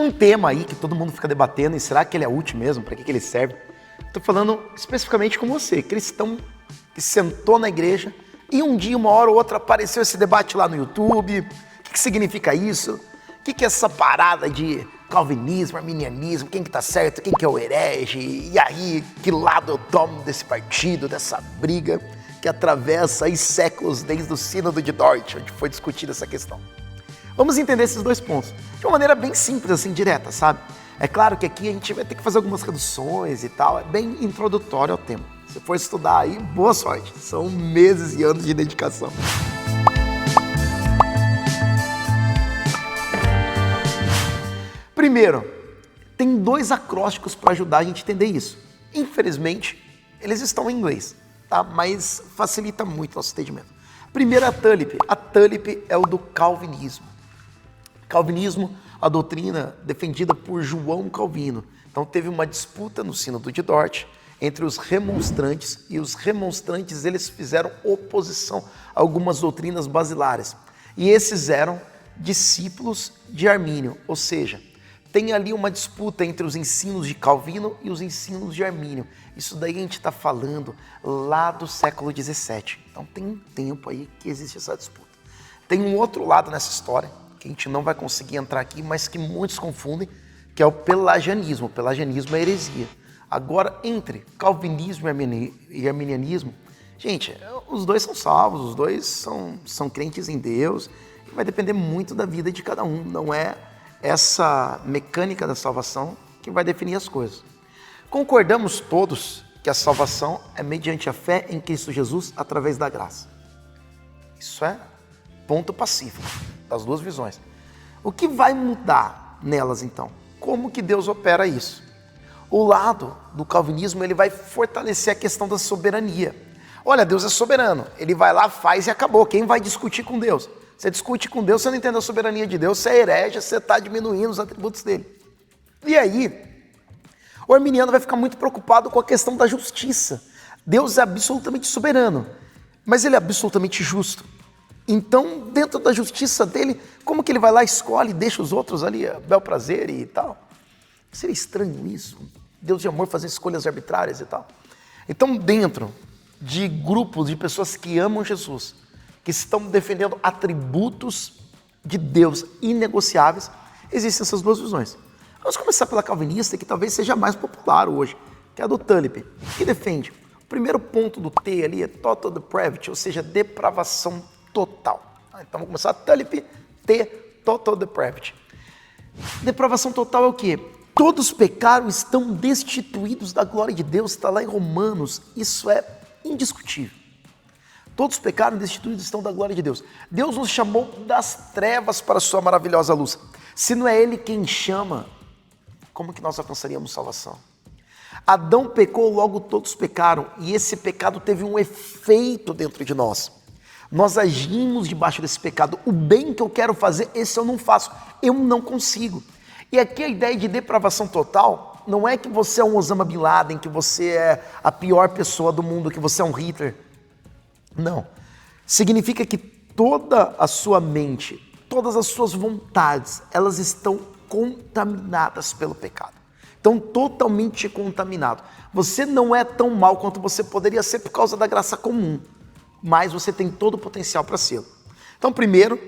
um tema aí que todo mundo fica debatendo, e será que ele é útil mesmo? Para que ele serve? Estou falando especificamente com você, cristão que sentou na igreja e um dia, uma hora ou outra, apareceu esse debate lá no YouTube. O que significa isso? O que é essa parada de calvinismo, arminianismo, quem que tá certo, quem que é o herege? E aí, que lado eu tomo desse partido, dessa briga que atravessa aí séculos desde o Sínodo de Dort, onde foi discutida essa questão? Vamos entender esses dois pontos de uma maneira bem simples, assim, direta, sabe? É claro que aqui a gente vai ter que fazer algumas reduções e tal, é bem introdutório ao tema. Se for estudar aí, boa sorte, são meses e anos de dedicação. Primeiro, tem dois acrósticos para ajudar a gente a entender isso. Infelizmente, eles estão em inglês, tá? Mas facilita muito o nosso entendimento. Primeiro, a TULIP. A TULIP é o do calvinismo. Calvinismo, a doutrina defendida por João Calvino. Então teve uma disputa no Sínodo de Dort entre os remonstrantes, e os remonstrantes eles fizeram oposição a algumas doutrinas basilares. E esses eram discípulos de Armínio, ou seja, tem ali uma disputa entre os ensinos de Calvino e os ensinos de Armínio. Isso daí a gente está falando lá do século XVII. Então tem um tempo aí que existe essa disputa. Tem um outro lado nessa história, que a gente não vai conseguir entrar aqui, mas que muitos confundem, que é o pelagianismo. O pelagianismo é heresia. Agora, entre calvinismo e arminianismo, gente, os dois são salvos, os dois são crentes em Deus, e vai depender muito da vida de cada um, não é essa mecânica da salvação que vai definir as coisas. Concordamos todos que a salvação é mediante a fé em Cristo Jesus através da graça. Isso é ponto pacífico das duas visões. O que vai mudar nelas então? Como que Deus opera isso? O lado do calvinismo ele vai fortalecer a questão da soberania. Olha, Deus é soberano, ele vai lá, faz e acabou. Quem vai discutir com Deus? Você discute com Deus, você não entende a soberania de Deus, você é herege, você está diminuindo os atributos dele. E aí, o arminiano vai ficar muito preocupado com a questão da justiça. Deus é absolutamente soberano, mas ele é absolutamente justo. Então, dentro da justiça dele, como que ele vai lá, escolhe e deixa os outros ali a bel prazer e tal? Seria estranho isso, Deus de amor fazer escolhas arbitrárias e tal. Então, dentro de grupos de pessoas que amam Jesus, que estão defendendo atributos de Deus inegociáveis, existem essas duas visões. Vamos começar pela calvinista, que talvez seja mais popular hoje, que é a do TULIP, que defende. O primeiro ponto do T ali é total depravity, ou seja, depravação total. Então vamos começar, TULIP, T, total depravity. Depravação total é o quê? Todos pecaram, estão destituídos da glória de Deus, está lá em Romanos, isso é indiscutível. Todos pecaram, destituídos estão da glória de Deus. Deus nos chamou das trevas para a sua maravilhosa luz. Se não é Ele quem chama, como que nós alcançaríamos salvação? Adão pecou, logo todos pecaram, e esse pecado teve um efeito dentro de nós. Nós agimos debaixo desse pecado. O bem que eu quero fazer, esse eu não faço, eu não consigo. E aqui a ideia de depravação total não é que você é um Osama Bin Laden, que você é a pior pessoa do mundo, que você é um Hitler. Não. Significa que toda a sua mente, todas as suas vontades, elas estão contaminadas pelo pecado. Estão totalmente contaminadas. Você não é tão mal quanto você poderia ser por causa da graça comum, mas você tem todo o potencial para ser. Então, primeiro,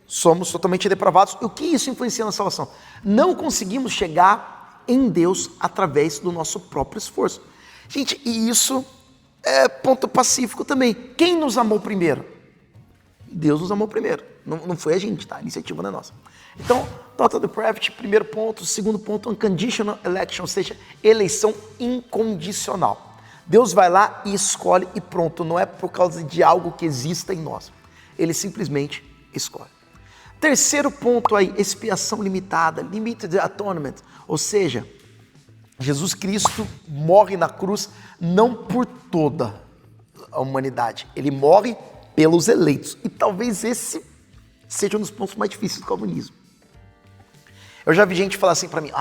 somos totalmente depravados. E o que isso influencia na salvação? Não conseguimos chegar em Deus através do nosso próprio esforço. Gente, e isso é ponto pacífico também. Quem nos amou primeiro? Deus nos amou primeiro. Não foi a gente, tá? A iniciativa não é nossa. Então, total depravity, primeiro ponto. Segundo ponto, unconditional election, ou seja, eleição incondicional. Deus vai lá e escolhe e pronto. Não é por causa de algo que exista em nós. Ele simplesmente escolhe. Terceiro ponto aí, expiação limitada, limited atonement, ou seja, Jesus Cristo morre na cruz não por toda a humanidade, ele morre pelos eleitos. E talvez esse seja um dos pontos mais difíceis do calvinismo. Eu já vi gente falar assim para mim,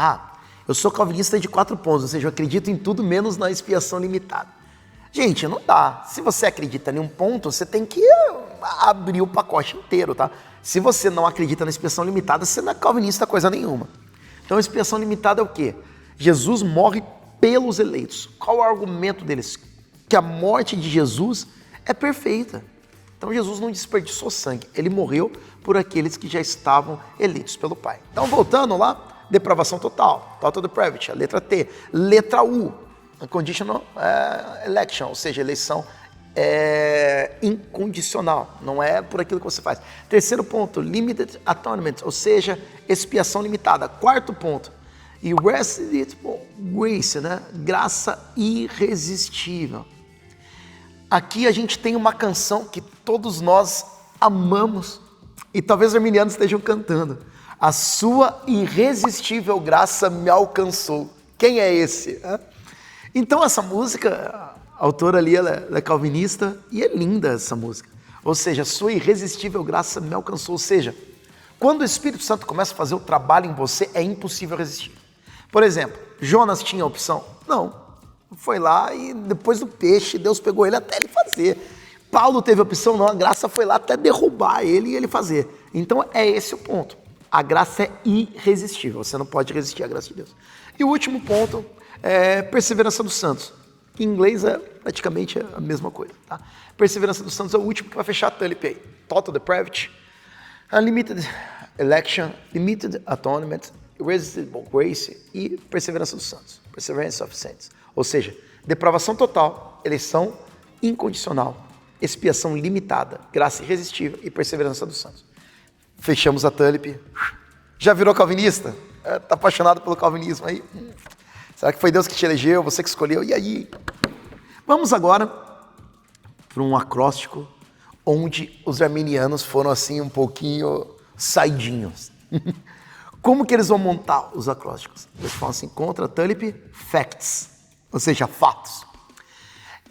eu sou calvinista de 4 pontos, ou seja, eu acredito em tudo menos na expiação limitada. Gente, não dá. Se você acredita em um ponto, você tem que abrir o pacote inteiro, tá? Se você não acredita na expiação limitada, você não é calvinista coisa nenhuma. Então, a expiação limitada é o quê? Jesus morre pelos eleitos. Qual é o argumento deles? Que a morte de Jesus é perfeita. Então, Jesus não desperdiçou sangue. Ele morreu por aqueles que já estavam eleitos pelo Pai. Então, voltando lá, depravação total. Total depravity, a letra T. Letra U, unconditional election, ou seja, eleição incondicional, não é por aquilo que você faz. Terceiro ponto, limited atonement, ou seja, expiação limitada. Quarto ponto, irresistible grace, né? Graça irresistível. Aqui a gente tem uma canção que todos nós amamos e talvez os arminianos estejam cantando. A sua irresistível graça me alcançou. Quem é esse? Então essa música, a autora ali ela é calvinista e é linda essa música. Ou seja, a sua irresistível graça me alcançou. Ou seja, quando o Espírito Santo começa a fazer o trabalho em você, é impossível resistir. Por exemplo, Jonas tinha opção? Não. Foi lá e depois do peixe, Deus pegou ele até ele fazer. Paulo teve opção? Não, a graça foi lá até derrubar ele e ele fazer. Então é esse o ponto. A graça é irresistível, você não pode resistir à graça de Deus. E o último ponto é perseverança dos santos. Em inglês é praticamente a mesma coisa. Tá? Perseverança dos santos é o último que vai fechar a tulip aí. Total depravity, unlimited election, limited atonement, irresistible grace e perseverança dos santos. Perseverance of saints. Ou seja, depravação total, eleição incondicional, expiação limitada, graça irresistível e perseverança dos santos. Fechamos a tulip. Já virou calvinista? Está apaixonado pelo calvinismo aí? Será que foi Deus que te elegeu, você que escolheu? E aí? Vamos agora para um acróstico onde os arminianos foram assim um pouquinho saidinhos. Como que eles vão montar os acrósticos? Eles falam assim, contra tulip, facts, ou seja, fatos.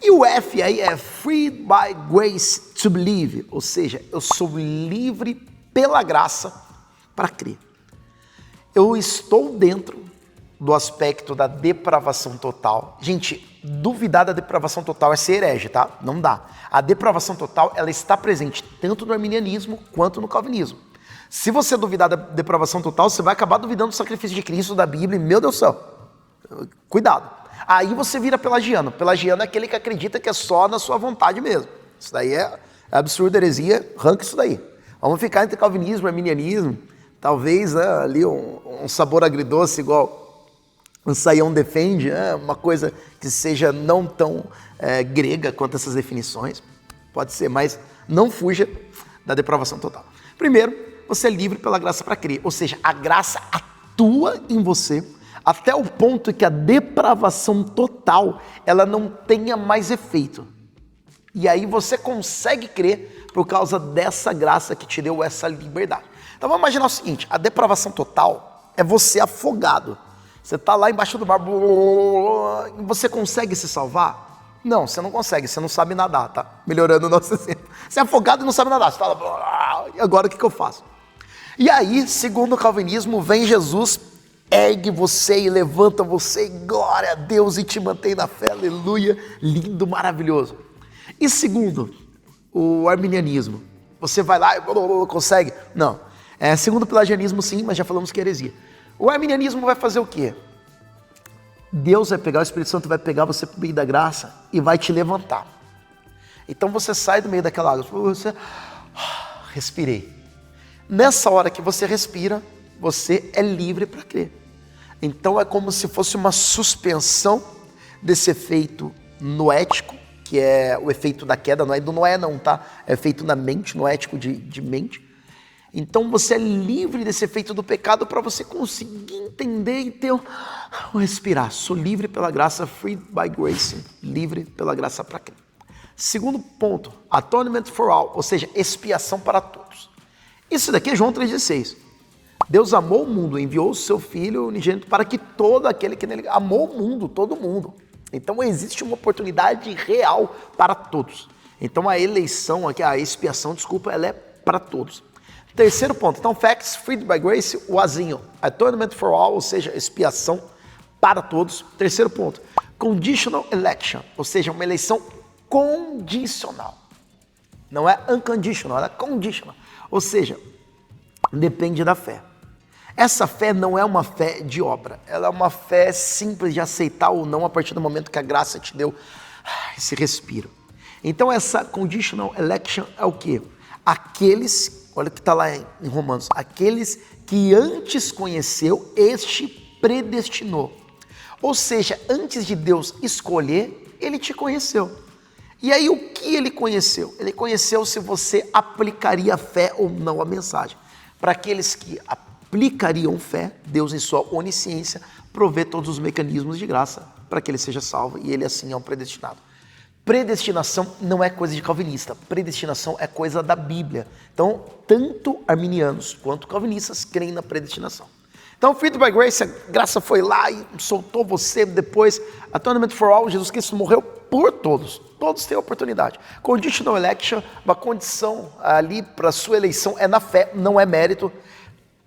E o F aí é freed by grace to believe, ou seja, eu sou livre pela graça para crer. Eu estou dentro do aspecto da depravação total. Gente, duvidar da depravação total é ser herege, tá? Não dá. A depravação total, ela está presente tanto no arminianismo quanto no calvinismo. Se você duvidar da depravação total, você vai acabar duvidando do sacrifício de Cristo, da Bíblia, e meu Deus do céu. Cuidado. Aí você vira pelagiano. Pelagiano é aquele que acredita que é só na sua vontade mesmo. Isso daí é absurdo, heresia, arranca isso daí. Vamos ficar entre calvinismo e arminianismo. Talvez ali um sabor agridoce igual o Saião defende, uma coisa que seja não tão grega quanto essas definições. Pode ser, mas não fuja da depravação total. Primeiro, você é livre pela graça para crer. Ou seja, a graça atua em você até o ponto que a depravação total ela não tenha mais efeito. E aí você consegue crer por causa dessa graça que te deu essa liberdade. Então vamos imaginar o seguinte, a depravação total é você afogado. Você está lá embaixo do mar, e você consegue se salvar? Não, você não consegue, você não sabe nadar, tá? Melhorando o nosso exemplo. Você é afogado e não sabe nadar, você está lá, e agora o que eu faço? E aí, segundo o calvinismo, vem Jesus, ergue você e levanta você, e glória a Deus, e te mantém na fé, aleluia, lindo, maravilhoso. E segundo o arminianismo, você vai lá e consegue? Não. Segundo o pelagianismo, sim, mas já falamos que é heresia. O arminianismo vai fazer o quê? Deus vai pegar, o Espírito Santo vai pegar você por meio da graça e vai te levantar. Então você sai do meio daquela água, você respirei. Nessa hora que você respira, você é livre para crer. Então é como se fosse uma suspensão desse efeito noético, que é o efeito da queda, não é do Noé não, tá? É efeito na mente, noético de mente. Então você é livre desse efeito do pecado para você conseguir entender e ter respirar. Sou livre pela graça, freed by grace, livre pela graça para crer. Segundo ponto, atonement for all, ou seja, expiação para todos. Isso daqui é João 3,16. Deus amou o mundo, enviou o seu Filho unigênito para que todo aquele que nele amou o mundo, todo mundo. Então existe uma oportunidade real para todos. Então a eleição aqui, a expiação, desculpa, ela é para todos. Terceiro ponto, então facts, freed by grace, o azinho, atonement for all, ou seja, expiação para todos. Terceiro ponto, conditional election, ou seja, uma eleição condicional. Não é unconditional, ela é conditional. Ou seja, depende da fé. Essa fé não é uma fé de obra, ela é uma fé simples de aceitar ou não a partir do momento que a graça te deu esse respiro. Então essa conditional election é o quê? Aqueles, olha o que está lá em Romanos, aqueles que antes conheceu, este predestinou. Ou seja, antes de Deus escolher, ele te conheceu. E aí o que ele conheceu? Ele conheceu se você aplicaria a fé ou não à mensagem. Para aqueles que aplicariam fé, Deus em sua onisciência provê todos os mecanismos de graça para que ele seja salvo e ele assim é um predestinado. Predestinação não é coisa de calvinista, predestinação é coisa da Bíblia. Então, tanto arminianos quanto calvinistas creem na predestinação. Então, Freed by Grace, a graça foi lá e soltou você depois. Atonement for All, Jesus Cristo morreu por todos. Todos têm oportunidade. Conditional election, uma condição ali para sua eleição é na fé, não é mérito.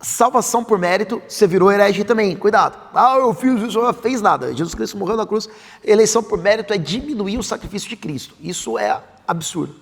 Salvação por mérito, você virou herege também, cuidado. Eu fiz isso, não fez nada. Jesus Cristo morreu na cruz. Eleição por mérito é diminuir o sacrifício de Cristo. Isso é absurdo.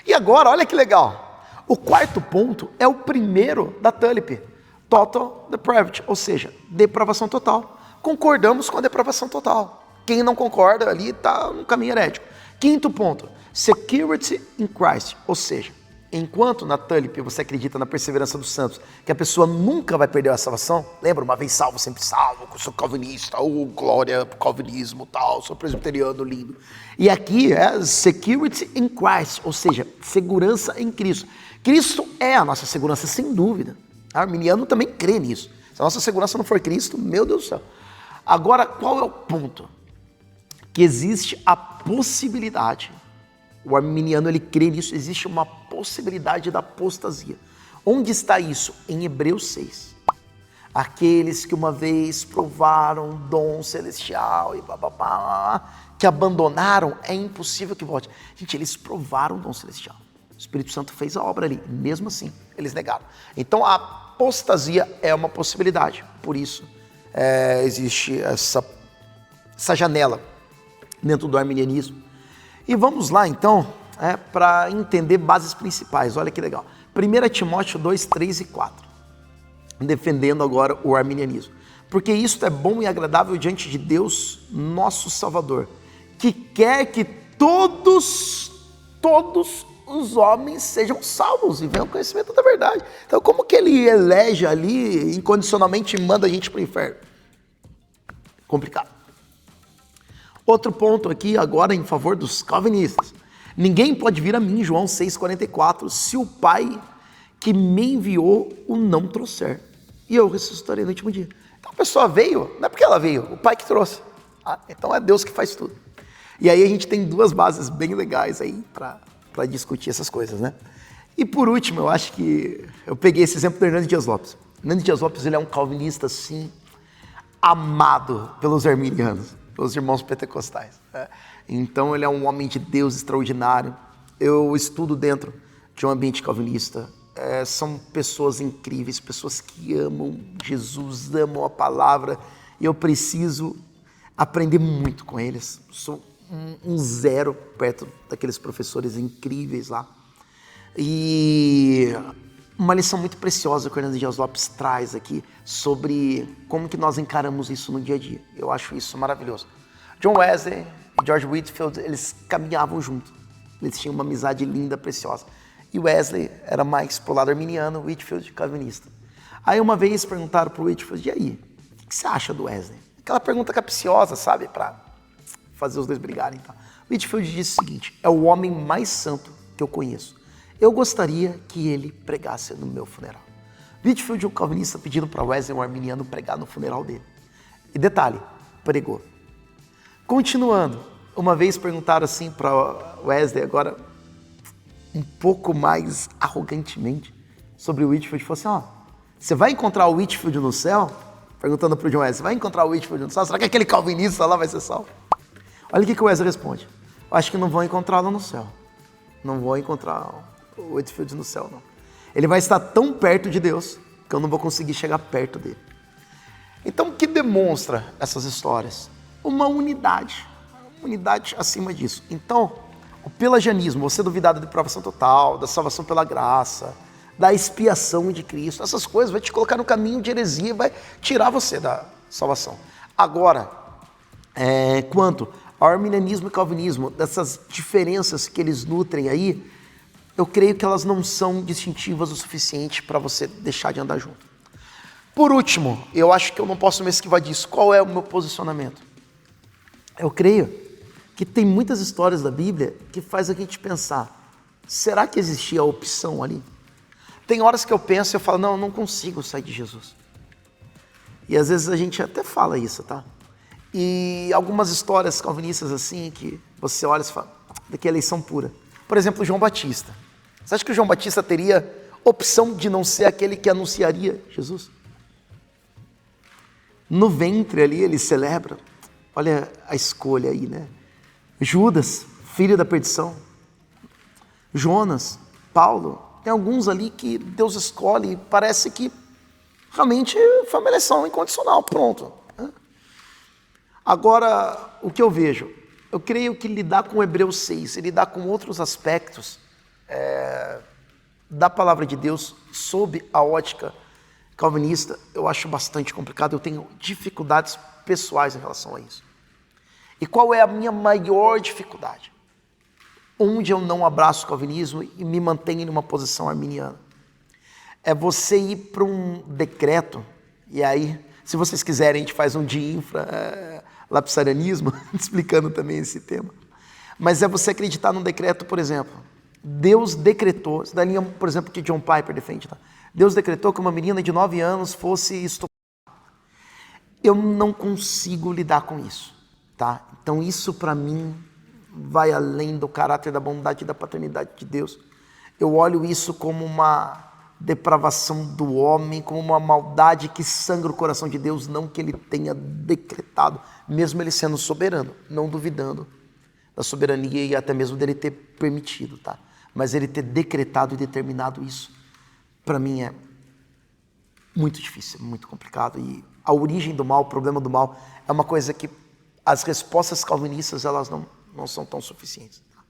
E agora, olha que legal. O quarto ponto é o primeiro da TULIP. Total depravity, ou seja, depravação total. Concordamos com a depravação total. Quem não concorda ali está no caminho herético. Quinto ponto, security in Christ, ou seja, enquanto na TULIP você acredita na perseverança dos santos, que a pessoa nunca vai perder a salvação, lembra, uma vez salvo, sempre salvo, eu sou calvinista, glória pro calvinismo, tal, sou presbiteriano, lindo. E aqui é security in Christ, ou seja, segurança em Cristo. Cristo é a nossa segurança, sem dúvida. O arminiano também crê nisso. Se a nossa segurança não for Cristo, meu Deus do céu. Agora, qual é o ponto? Que existe a possibilidade, o arminiano ele crê nisso, existe uma possibilidade da apostasia. Onde está isso? Em Hebreus 6. Aqueles que uma vez provaram o dom celestial e bababá, que abandonaram, é impossível que volte. Gente, eles provaram o dom celestial. O Espírito Santo fez a obra ali, mesmo assim, eles negaram. Então a apostasia é uma possibilidade, por isso existe essa janela dentro do arminianismo. E vamos lá então, para entender bases principais, olha que legal. 1 Timóteo 2, 3 e 4, defendendo agora o arminianismo. Porque isto é bom e agradável diante de Deus, nosso Salvador, que quer que todos os homens sejam salvos e venham ao conhecimento da verdade. Então, como que ele elege ali, incondicionalmente, e manda a gente para o inferno? Complicado. Outro ponto aqui, agora, em favor dos calvinistas. Ninguém pode vir a mim, João 6,44, se o Pai que me enviou o não trouxer. E eu ressuscitarei no último dia. Então, a pessoa veio, não é porque ela veio, o Pai que trouxe. Então, é Deus que faz tudo. E aí a gente tem duas bases bem legais aí para discutir essas coisas, né? E por último, eu acho que eu peguei esse exemplo do Hernando Dias Lopes. Hernando Dias Lopes, ele é um calvinista, assim, amado pelos arminianos, pelos irmãos pentecostais. Então, ele é um homem de Deus extraordinário. Eu estudo dentro de um ambiente calvinista. São pessoas incríveis, pessoas que amam Jesus, amam a palavra. E eu preciso aprender muito com eles. Sou um zero perto daqueles professores incríveis lá. E uma lição muito preciosa que o Hernando Dias Lopes traz aqui sobre como que nós encaramos isso no dia a dia. Eu acho isso maravilhoso. John Wesley e George Whitefield, eles caminhavam juntos. Eles tinham uma amizade linda, preciosa. E Wesley era mais pro lado arminiano, Whitefield calvinista. Aí uma vez perguntaram pro Whitefield, e aí, o que você acha do Wesley? Aquela pergunta capciosa, sabe, para fazer os dois brigarem. Então. Whitefield disse o seguinte, é o homem mais santo que eu conheço. Eu gostaria que ele pregasse no meu funeral. Whitefield, um calvinista, pedindo para Wesley, um arminiano, pregar no funeral dele. E detalhe, pregou. Continuando, uma vez perguntaram assim para Wesley, agora um pouco mais arrogantemente, sobre o Whitefield, falou assim, você vai encontrar o Whitefield no céu? Perguntando para o John Wesley, você vai encontrar o Whitefield no céu? Será que aquele calvinista lá vai ser salvo? Olha o que o Wesley responde. Eu acho que não vão encontrá-lo no céu. Não vou encontrar o Whitefield no céu, não. Ele vai estar tão perto de Deus que eu não vou conseguir chegar perto dele. Então, o que demonstra essas histórias? Uma unidade acima disso. Então, o pelagianismo, você duvidar da depravação total, da salvação pela graça, da expiação de Cristo. Essas coisas vai te colocar no caminho de heresia, vai tirar você da salvação. Agora, quanto ao arminianismo e calvinismo, dessas diferenças que eles nutrem aí, eu creio que elas não são distintivas o suficiente para você deixar de andar junto. Por último, eu acho que eu não posso me esquivar disso. Qual é o meu posicionamento? Eu creio que tem muitas histórias da Bíblia que faz a gente pensar, será que existia a opção ali? Tem horas que eu penso e eu falo, não, eu não consigo sair de Jesus. E às vezes a gente até fala isso, tá? E algumas histórias calvinistas assim, que você olha e fala, daqui é eleição pura. Por exemplo, João Batista. Você acha que o João Batista teria opção de não ser aquele que anunciaria Jesus? No ventre ali ele celebra, olha a escolha aí, né? Judas, filho da perdição. Jonas, Paulo, tem alguns ali que Deus escolhe e parece que realmente foi uma eleição incondicional, pronto. Agora, o que eu vejo? Eu creio que lidar com Hebreus 6 e lidar com outros aspectos da palavra de Deus sob a ótica calvinista, eu acho bastante complicado, eu tenho dificuldades pessoais em relação a isso. E qual é a minha maior dificuldade? Onde eu não abraço o calvinismo e me mantenho em uma posição arminiana. É você ir para um decreto, e aí, se vocês quiserem, a gente faz um de lapsarianismo, explicando também esse tema. Mas é você acreditar num decreto, por exemplo, Deus decretou, isso da linha, por exemplo, que John Piper defende, tá? Deus decretou que uma menina de 9 anos fosse estuprada. Eu não consigo lidar com isso, tá? Então isso para mim vai além do caráter da bondade e da paternidade de Deus. Eu olho isso como uma depravação do homem, como uma maldade que sangra o coração de Deus, não que ele tenha decretado, mesmo ele sendo soberano, não duvidando da soberania e até mesmo dele ter permitido, tá? Mas ele ter decretado e determinado isso, para mim é muito difícil, muito complicado. E a origem do mal, o problema do mal, é uma coisa que as respostas calvinistas elas não são tão suficientes. Tá?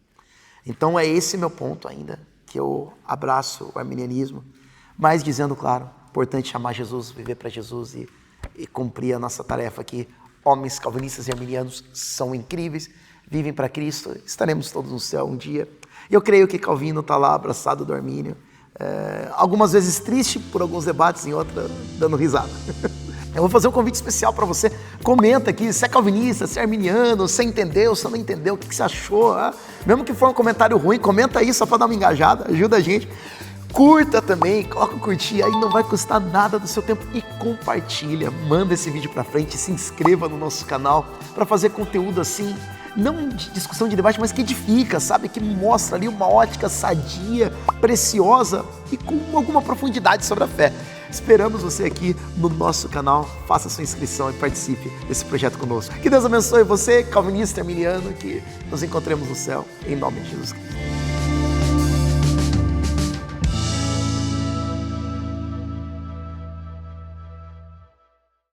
Então é esse meu ponto ainda, que eu abraço o arminianismo, mas dizendo, claro, importante amar Jesus, viver para Jesus e cumprir a nossa tarefa aqui. Homens calvinistas e arminianos são incríveis, vivem para Cristo, estaremos todos no céu um dia. E eu creio que Calvino está lá abraçado do Armínio, algumas vezes triste por alguns debates, em outras dando risada. Eu vou fazer um convite especial para você. Comenta aqui se é calvinista, se é arminiano, se entendeu, se não entendeu, o que você achou. Mesmo que for um comentário ruim, comenta aí só para dar uma engajada, ajuda a gente. Curta também, coloca o curtir, aí não vai custar nada do seu tempo e compartilha. Manda esse vídeo para frente, se inscreva no nosso canal para fazer conteúdo assim, não de discussão de debate, mas que edifica, sabe? Que mostra ali uma ótica sadia, preciosa e com alguma profundidade sobre a fé. Esperamos você aqui no nosso canal, faça sua inscrição e participe desse projeto conosco. Que Deus abençoe você, calvinista, arminiano, que nos encontremos no céu, em nome de Jesus Cristo.